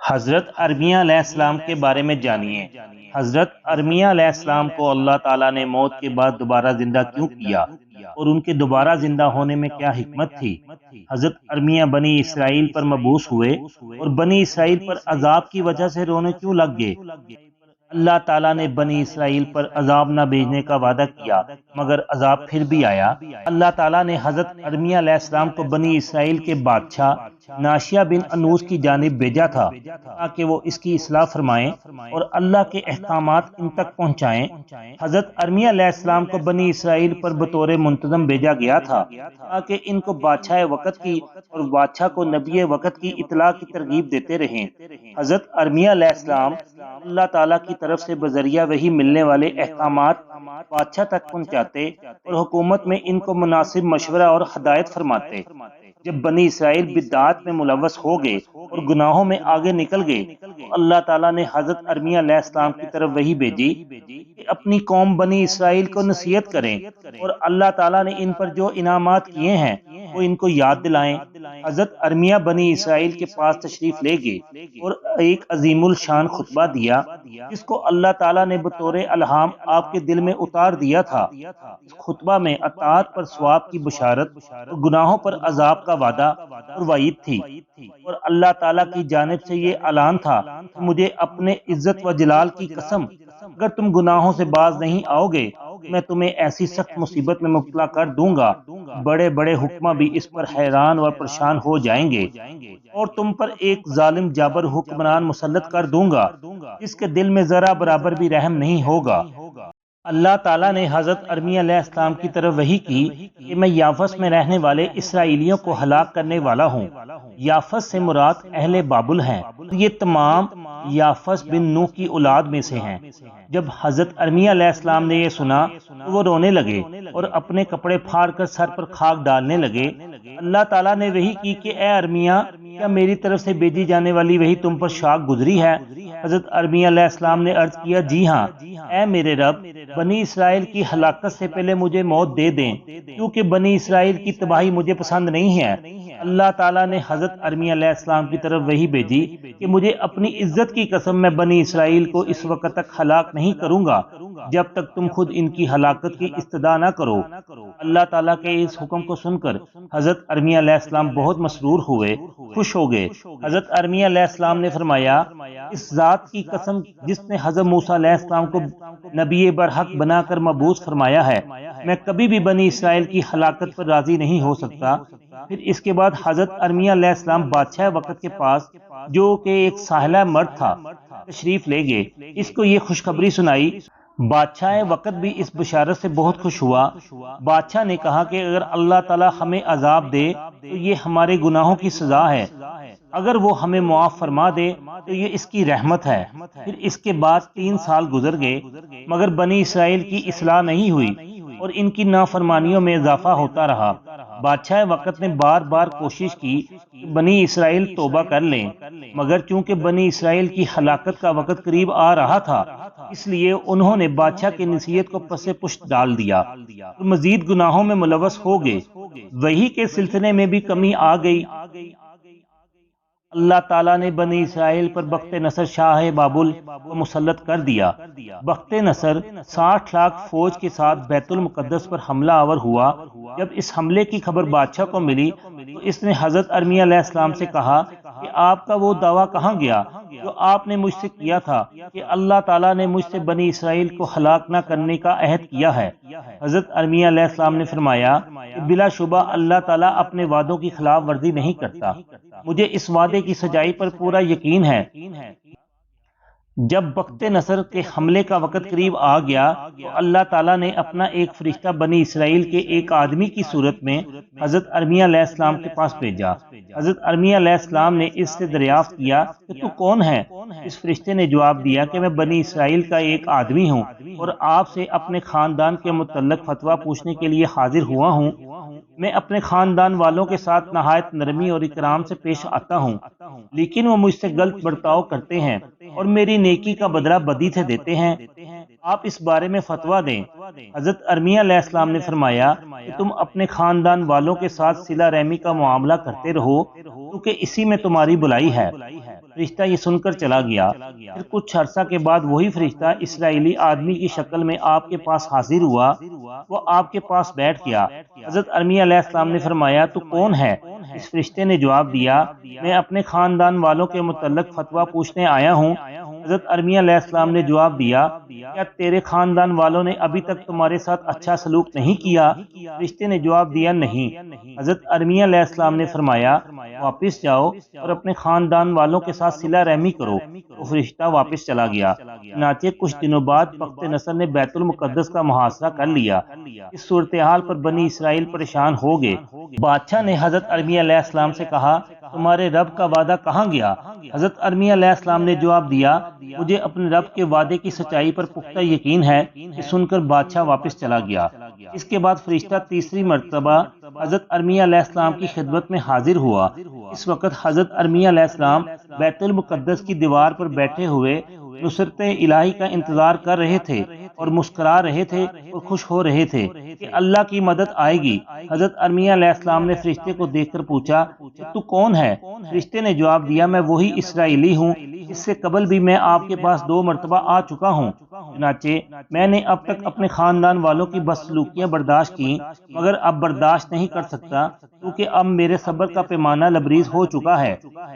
حضرت ارمیہ علیہ السلام کے بارے میں جانیے۔ حضرت ارمیہ علیہ السلام کو اللہ تعالیٰ نے موت کے بعد دوبارہ زندہ کیوں کیا اور ان کے دوبارہ زندہ ہونے میں کیا حکمت تھی؟ حضرت ارمیہ بنی اسرائیل پر مبعوث ہوئے اور بنی اسرائیل پر عذاب کی وجہ سے رونے کیوں لگ گئے؟ اللہ تعالیٰ نے بنی اسرائیل پر عذاب نہ بھیجنے کا وعدہ کیا مگر عذاب پھر بھی آیا۔ اللہ تعالیٰ نے حضرت ارمیہ علیہ السلام کو بنی اسرائیل کے بادشاہ ناشیہ بن انوس کی جانب بھیجا تھا تاکہ وہ اس کی اصلاح فرمائیں اور اللہ کے احکامات ان تک پہنچائیں۔ حضرت ارمیہ علیہ السلام کو بنی اسرائیل پر بطور منتظم بھیجا گیا تھا تاکہ ان کو بادشاہ وقت کی اور بادشاہ کو نبی وقت کی اطلاع کی ترغیب دیتے رہیں۔ حضرت ارمیہ علیہ السلام اللہ تعالیٰ کی طرف سے بذریعہ وحی ملنے والے احکامات بادشاہ تک پہنچاتے اور حکومت میں ان کو مناسب مشورہ اور ہدایت فرماتے۔ جب بنی اسرائیل بدعات میں ملوث ہو گئے اور گناہوں میں آگے نکل گئے تو اللہ تعالیٰ نے حضرت ارمیہ علیہ السلام کی طرف وحی بھیجی کہ اپنی قوم بنی اسرائیل کو نصیحت کریں اور اللہ تعالیٰ نے ان پر جو انعامات کیے ہیں وہ ان کو یاد دلائیں۔ حضرت ارمیہ بنی اسرائیل کے پاس تشریف لے گئے اور ایک عظیم الشان خطبہ دیا جس کو اللہ تعالیٰ نے بطور الہام آپ کے دل میں اتار دیا تھا۔ اس خطبہ میں اطاعت پر ثواب کی بشارت اور گناہوں پر عذاب کا وعدہ اور وعید تھی، اور اللہ تعالیٰ کی جانب سے یہ اعلان تھا کہ مجھے اپنے عزت و جلال کی قسم اگر تم گناہوں سے باز نہیں آؤ گے میں تمہیں ایسی سخت مصیبت میں مبتلا کر دوں گا بڑے بڑے حکماں بھی اس پر حیران و پریشان ہو جائیں گے، اور تم پر ایک ظالم جابر حکمران مسلط کر دوں گا جس کے دل میں ذرا برابر بھی رحم نہیں ہوگا۔ اللہ تعالیٰ نے حضرت ارمیہ علیہ السلام کی طرف وحی کی کہ میں یافس میں رہنے والے اسرائیلیوں کو ہلاک کرنے والا ہوں۔ یافس سے مراد اہل بابل ہیں، یہ تمام یافس بن نوح کی اولاد میں سے ہیں۔ جب حضرت ارمیہ علیہ السلام نے یہ سنا تو وہ رونے لگے اور اپنے کپڑے پھاڑ کر سر پر خاک ڈالنے لگے۔ اللہ تعالیٰ نے وحی کی کہ اے ارمیہ، کیا میری طرف سے بھیجی جانے والی وحی تم پر شاک گزری ہے؟ حضرت ارمیہ علیہ السلام نے عرض کیا جی ہاں، اے میرے رب، بنی اسرائیل کی ہلاکت سے پہلے مجھے موت دے دیں کیونکہ بنی اسرائیل کی تباہی مجھے پسند نہیں ہے۔ اللہ تعالیٰ نے حضرت ارمیہ علیہ السلام کی طرف وحی بھیجی کہ مجھے اپنی عزت کی قسم میں بنی اسرائیل کو اس وقت تک ہلاک نہیں کروں گا جب تک تم خود ان کی ہلاکت کی استدعا نہ کرو۔ اللہ تعالیٰ کے اس حکم کو سن کر حضرت ارمیہ علیہ السلام بہت مسرور ہوئے، خوش ہو گئے۔ حضرت ارمیہ علیہ السلام نے فرمایا، اس ذات کی قسم جس نے حضرت موسیٰ علیہ السلام کو نبی برحق بنا کر مبعوث فرمایا ہے، میں کبھی بھی بنی اسرائیل کی ہلاکت پر راضی نہیں ہو سکتا۔ پھر اس کے بعد حضرت ارمیہ علیہ السلام بادشاہ وقت کے پاس جو کہ ایک ساحلہ مرد تھا تشریف لے گئے، اس کو یہ خوشخبری سنائی۔ بادشاہ وقت بھی اس بشارت سے بہت خوش ہوا۔ بادشاہ نے کہا کہ اگر اللہ تعالیٰ ہمیں عذاب دے تو یہ ہمارے گناہوں کی سزا ہے، اگر وہ ہمیں معاف فرما دے تو یہ اس کی رحمت ہے۔ پھر اس کے بعد 3 سال گزر گئے مگر بنی اسرائیل کی اصلاح نہیں ہوئی اور ان کی نافرمانیوں میں اضافہ ہوتا رہا۔ بادشاہ وقت نے بار بار کوشش کی کہ بنی اسرائیل توبہ کر لیں مگر چونکہ بنی اسرائیل کی ہلاکت کا وقت قریب آ رہا تھا اس لیے انہوں نے بادشاہ کی نصیحت کو پس پشت ڈال دیا اور مزید گناہوں میں ملوث ہو گئے۔ وحی کے سلسلے میں بھی کمی آ گئی۔ اللہ تعالیٰ نے بنی اسرائیل پر بخت نصر شاہ بابل کو مسلط کر دیا۔ بخت نصر 60 لاکھ فوج کے ساتھ بیت المقدس پر حملہ آور ہوا۔ جب اس حملے کی خبر بادشاہ کو ملی تو اس نے حضرت ارمیہ علیہ السلام سے کہا کہ آپ کا وہ دعویٰ کہاں گیا جو آپ نے مجھ سے کیا تھا کہ اللہ تعالیٰ نے مجھ سے بنی اسرائیل کو ہلاک نہ کرنے کا عہد کیا ہے؟ حضرت ارمیہ علیہ السلام نے فرمایا کہ بلا شبہ اللہ تعالیٰ اپنے وعدوں کی خلاف ورزی نہیں کرتا، مجھے اس وعدے کی سچائی پر پورا یقین ہے۔ جب بخت نصر کے حملے کا وقت قریب آ گیا تو اللہ تعالیٰ نے اپنا ایک فرشتہ بنی اسرائیل کے ایک آدمی کی صورت میں حضرت ارمیہ علیہ السلام کے پاس بھیجا۔ حضرت ارمیہ علیہ السلام نے اس سے دریافت کیا کہ تو کون ہے؟ اس فرشتے نے جواب دیا کہ میں بنی اسرائیل کا ایک آدمی ہوں اور آپ سے اپنے خاندان کے متعلق فتویٰ پوچھنے کے لیے حاضر ہوا ہوں۔ میں اپنے خاندان والوں کے ساتھ نہایت نرمی اور اکرام سے پیش آتا ہوں لیکن وہ مجھ سے غلط برتاؤ کرتے ہیں اور میری نیکی کا بدلہ بدی سے دیتے ہیں، آپ اس بارے میں فتویٰ دیں۔ حضرت ارمیہ علیہ السلام نے فرمایا کہ تم اپنے خاندان والوں کے ساتھ صلہ رحمی کا معاملہ کرتے رہو کیونکہ اسی میں تمہاری بھلائی ہے۔ فرشتہ یہ سن کر چلا گیا۔ پھر کچھ عرصہ کے بعد وہی فرشتہ اسرائیلی آدمی کی شکل میں آپ کے پاس حاضر ہوا۔ وہ آپ کے پاس بیٹھ گیا۔ حضرت ارمیہ علیہ السلام نے فرمایا تو کون ہے؟ اس فرشتے نے جواب دیا میں اپنے خاندان والوں کے متعلق فتویٰ پوچھنے آیا ہوں۔ حضرت ارمیہ علیہ السلام نے جواب دیا کیا تیرے خاندان والوں نے ابھی تک تمہارے ساتھ اچھا سلوک نہیں کیا؟ فرشتے نے جواب دیا نہیں۔ حضرت ارمیہ علیہ السلام نے فرمایا واپس جاؤ اور اپنے خاندان والوں کے ساتھ صلہ رحمی کرو۔ وہ فرشتہ واپس چلا گیا۔ چنانچہ کچھ دنوں بعد بخت نصر نے بیت المقدس کا محاصرہ کر لیا۔ اس صورتحال پر بنی اسرائیل پریشان ہو گئے۔ بادشاہ نے حضرت ارمیہ علیہ السلام سے کہا تمہارے رب کا وعدہ کہاں گیا؟ حضرت ارمیہ علیہ السلام نے جواب دیا مجھے اپنے رب کے وعدے کی سچائی پر پختہ یقین ہے۔ یہ سن کر بادشاہ واپس چلا گیا۔ اس کے بعد فرشتہ تیسری مرتبہ حضرت ارمیہ علیہ السلام کی خدمت میں حاضر ہوا۔ اس وقت حضرت ارمیہ علیہ السلام بیت المقدس کی دیوار پر بیٹھے ہوئے نصرت الہی کا انتظار کر رہے تھے اور مسکرا رہے تھے اور خوش ہو رہے تھے کہ اللہ کی مدد آئے گی۔ حضرت ارمیہ علیہ السلام نے فرشتے کو دیکھ کر پوچھا تو کون ہے؟ فرشتے نے جواب دیا میں وہی اسرائیلی ہوں، اس سے قبل بھی میں آپ کے پاس 2 مرتبہ آ چکا ہوں۔ چنانچہ میں نے اب تک اپنے خاندان والوں کی بدسلوکیاں برداشت کی مگر اب برداشت نہیں کر سکتا کیونکہ اب میرے صبر کا پیمانہ لبریز ہو چکا ہے۔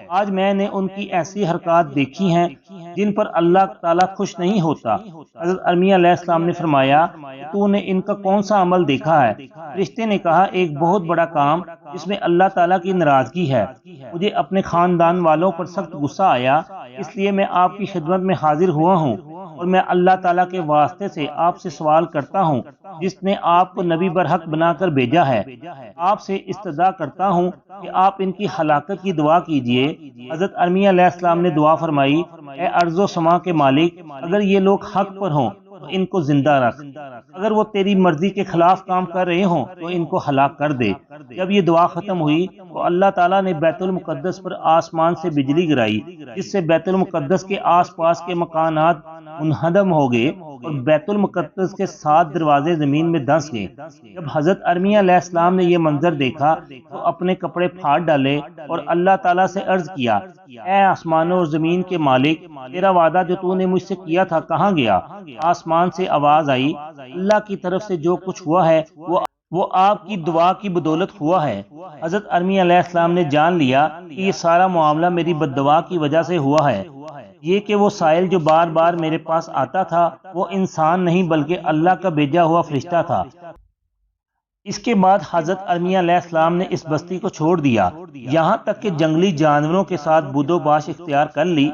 آج میں نے ان کی ایسی حرکات دیکھی ہیں جن پر اللہ تعالیٰ خوش نہیں ہوتا۔ حضرت ارمیہ علیہ السلام نے فرمایا تو نے ان کا کون سا عمل دیکھا ہے؟ فرشتے نے کہا ایک بہت بڑا کام جس میں اللہ تعالیٰ کی ناراضگی ہے۔ مجھے اپنے خاندان والوں پر سخت غصہ آیا اس لیے میں آپ کی خدمت میں حاضر ہوا ہوں اور میں اللہ تعالیٰ کے واسطے سے آپ سے سوال کرتا ہوں جس نے آپ کو نبی برحق بنا کر بھیجا ہے۔ آپ سے استدعا کرتا ہوں کہ آپ ان کی ہلاکت کی دعا کیجئے۔ حضرت ارمیہ علیہ السلام نے دعا فرمائی اے ارض و سما کے مالک اگر یہ لوگ حق پر ہوں تو ان کو زندہ رکھ، اگر وہ تیری مرضی کے خلاف کام کر رہے ہوں تو ان کو ہلاک کر دے۔ جب یہ دعا ختم ہوئی تو اللہ تعالیٰ نے بیت المقدس پر آسمان سے بجلی گرائی جس سے بیت المقدس کے آس پاس کے مکانات منہدم ہو گئے اور بیت المقدس کے 7 دروازے زمین میں دھنس گئے۔ جب حضرت ارمیہ علیہ السلام نے یہ منظر دیکھا تو اپنے کپڑے پھاڑ ڈالے اور اللہ تعالیٰ سے عرض کیا اے آسمانوں اور زمین کے مالک تیرا وعدہ جو تو نے مجھ سے کیا تھا کہاں گیا؟ آسمان سے آواز آئی اللہ کی طرف سے جو کچھ ہوا ہے وہ آپ کی دعا کی بدولت ہوا ہے۔ حضرت ارمیہ علیہ السلام نے جان لیا کہ یہ سارا معاملہ میری بد دعا کی وجہ سے ہوا ہے۔ یہ کہ وہ سائل جو بار بار میرے پاس آتا تھا وہ انسان نہیں بلکہ اللہ کا بھیجا ہوا فرشتہ تھا۔ اس کے بعد حضرت ارمیہ علیہ السلام نے اس بستی کو چھوڑ دیا یہاں تک کہ جنگلی جانوروں کے ساتھ بود و باش اختیار کر لی۔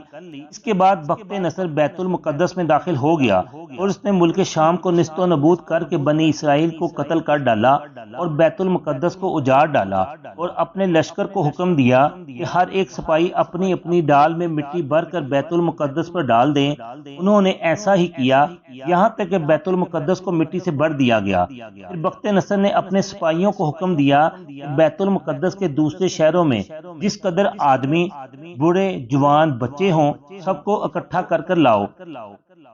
اس کے بعد بخت نصر بیت المقدس میں داخل ہو گیا اور اس نے ملک شام کو نیست و نابود کر کے بنی اسرائیل کو قتل کر ڈالا اور بیت المقدس کو اجاڑ ڈالا اور اپنے لشکر کو حکم دیا کہ ہر ایک سپاہی اپنی اپنی ڈال میں مٹی بھر کر بیت المقدس پر ڈال دیں۔ انہوں نے ایسا ہی کیا یہاں تک کہ بیت المقدس کو مٹی سے بھر دیا گیا۔ پھر بخت نصر نے اپنے سپاہیوں کو حکم دیا کہ بیت المقدس کے دوسرے شہروں میں جس قدر آدمی بوڑھے جوان بچے ہوں سب کو اکٹھا کر کر لاؤ۔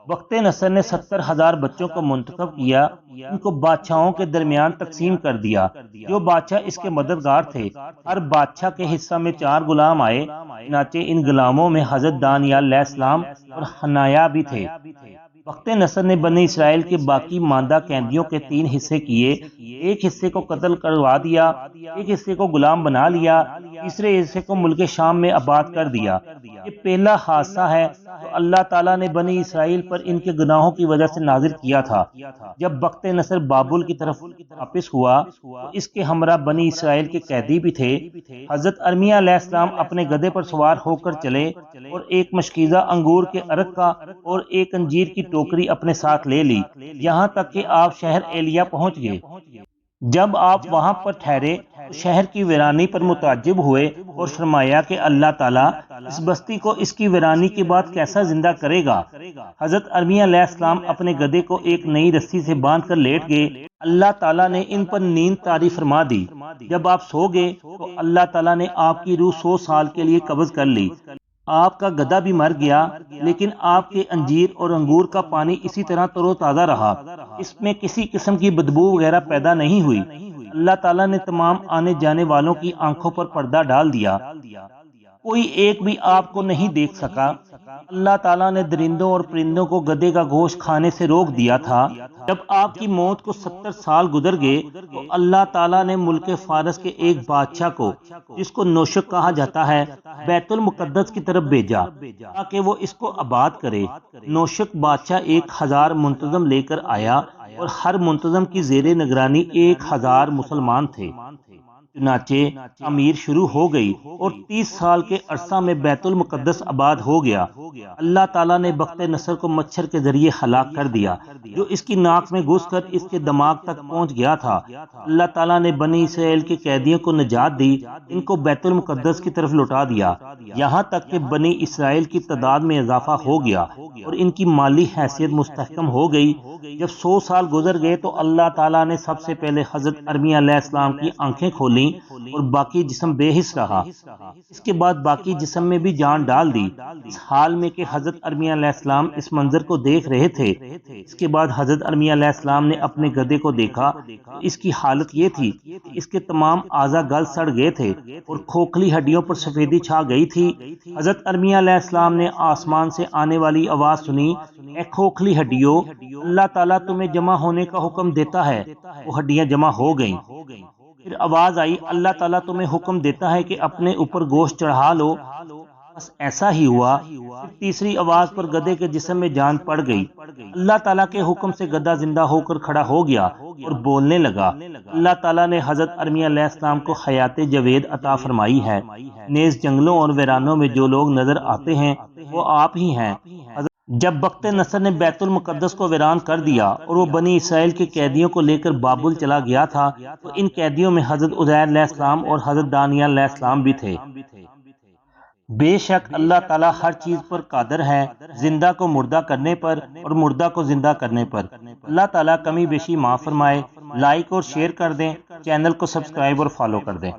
بخت نصر نے 70,000 بچوں کو منتخب کیا، ان کو بادشاہوں کے درمیان تقسیم کر دیا جو بادشاہ اس کے مددگار تھے۔ ہر بادشاہ کے حصہ میں 4 غلام آئے، چنانچہ ان غلاموں میں حضرت دانیال علیہ السلام اور حنایا بھی تھے۔ بخت نصر نے بنی اسرائیل کے باقی ماندہ قیدیوں کے 3 حصے کیے، ایک حصے کو قتل کروا دیا، ایک حصے کو غلام بنا لیا، تیسرے حصے کو ملک شام میں آباد کر دیا۔ یہ پہلا حادثہ ہے تو اللہ تعالیٰ نے بنی اسرائیل پر ان کے گناہوں کی وجہ سے نازل کیا تھا۔ جب بخت نصر بابل کی طرف واپس ہوا تو اس کے ہمراہ بنی اسرائیل کے قیدی بھی تھے۔ حضرت ارمیہ علیہ السلام اپنے گدھے پر سوار ہو کر چلے اور ایک مشکیزہ انگور کے عرق کا اور ایک انجیر کی ٹوکری اپنے ساتھ لے لی یہاں تک کہ آپ شہر ایلیا پہنچ گئے۔ جب آپ وہاں پر ٹھہرے تو شہر کی ویرانی پر متعجب ہوئے اور فرمایا کہ اللہ تعالیٰ اس بستی کو اس کی ویرانی کے بعد کیسا زندہ کرے گا؟ حضرت ارمیہ علیہ السلام اپنے گدھے کو ایک نئی رسی سے باندھ کر لیٹ گئے۔ اللہ تعالیٰ نے ان پر نیند طاری فرما دی۔ جب آپ سو گئے تو اللہ تعالیٰ نے آپ کی روح 100 سال کے لیے قبض کر لی۔ آپ کا گدھا بھی مر گیا لیکن آپ کے انجیر اور انگور کا پانی اسی طرح تر و تازہ رہا، اس میں کسی قسم کی بدبو وغیرہ پیدا نہیں ہوئی۔ اللہ تعالیٰ نے تمام آنے جانے والوں کی آنکھوں پر پردہ ڈال دیا۔ کوئی ایک بھی آپ کو نہیں دیکھ سکا۔ اللہ تعالیٰ نے درندوں اور پرندوں کو گدھے کا گوشت کھانے سے روک دیا تھا۔ جب آپ کی موت کو 70 سال گزر گئے تو اللہ تعالیٰ نے ملک فارس کے ایک بادشاہ کو، جس کو نوشک کہا جاتا ہے، بیت المقدس کی طرف بھیجا تاکہ وہ اس کو آباد کرے۔ نوشک بادشاہ 1000 منتظم لے کر آیا اور ہر منتظم کی زیر نگرانی 1000 مسلمان تھے۔ چنانچہ تعمیر شروع ہو گئی اور 30 سال کے عرصہ میں بیت المقدس آباد ہو گیا۔ اللہ تعالیٰ نے بخت نصر کو مچھر کے ذریعے ہلاک کر دیا جو اس کی ناک میں گھس کر اس کے دماغ تک پہنچ گیا تھا۔ اللہ تعالیٰ نے بنی اسرائیل کے قیدیوں کو نجات دی، ان کو بیت المقدس کی طرف لوٹا دیا، یہاں تک کہ بنی اسرائیل کی تعداد میں اضافہ ہو گیا اور ان کی مالی حیثیت مستحکم ہو گئی۔ جب 100 سال گزر گئے تو اللہ تعالیٰ نے سب سے پہلے حضرت ارمیہ علیہ السلام کی آنکھیں کھولیں اور باقی جسم بے حس رہا۔ اس کے بعد باقی جسم میں بھی جان ڈال دی۔ اس حال میں کہ حضرت ارمیہ علیہ السلام اس منظر کو دیکھ رہے تھے، اس کے بعد حضرت ارمیہ علیہ السلام نے اپنے گدھے کو دیکھا تو اس کی حالت یہ تھی کہ اس کے تمام اعضاء گل سڑ گئے تھے اور کھوکھلی ہڈیوں پر سفیدی چھا گئی تھی۔ حضرت ارمیہ علیہ السلام نے آسمان سے آنے والی آواز سنی، اے کھوکھلی ہڈیوں، اللہ تعالیٰ تمہیں جمع ہونے کا حکم دیتا ہے۔ وہ ہڈیاں جمع ہو گئیں۔ پھر آواز آئی، اللہ تعالیٰ تمہیں حکم دیتا ہے کہ اپنے اوپر گوشت چڑھا لو۔ بس ایسا ہی ہوا۔ پھر تیسری آواز پر گدھے کے جسم میں جان پڑ گئی۔ اللہ تعالیٰ کے حکم سے گدھا زندہ ہو کر کھڑا ہو گیا اور بولنے لگا۔ اللہ تعالیٰ نے حضرت ارمیہ علیہ السلام کو حیات جاوید عطا فرمائی ہے۔ نیز جنگلوں اور ویرانوں میں جو لوگ نظر آتے ہیں وہ آپ ہی ہیں۔ جب بخت نصر نے بیت المقدس کو ویران کر دیا اور وہ بنی اسرائیل کے قیدیوں کو لے کر بابل چلا گیا تھا تو ان قیدیوں میں حضرت عزیر علیہ السلام اور حضرت دانیال علیہ السلام بھی تھے۔ بے شک اللہ تعالیٰ ہر چیز پر قادر ہے، زندہ کو مردہ کرنے پر اور مردہ کو زندہ کرنے پر۔ اللہ تعالیٰ کمی بیشی معاف فرمائے۔ لائک اور شیئر کر دیں، چینل کو سبسکرائب اور فالو کر دیں۔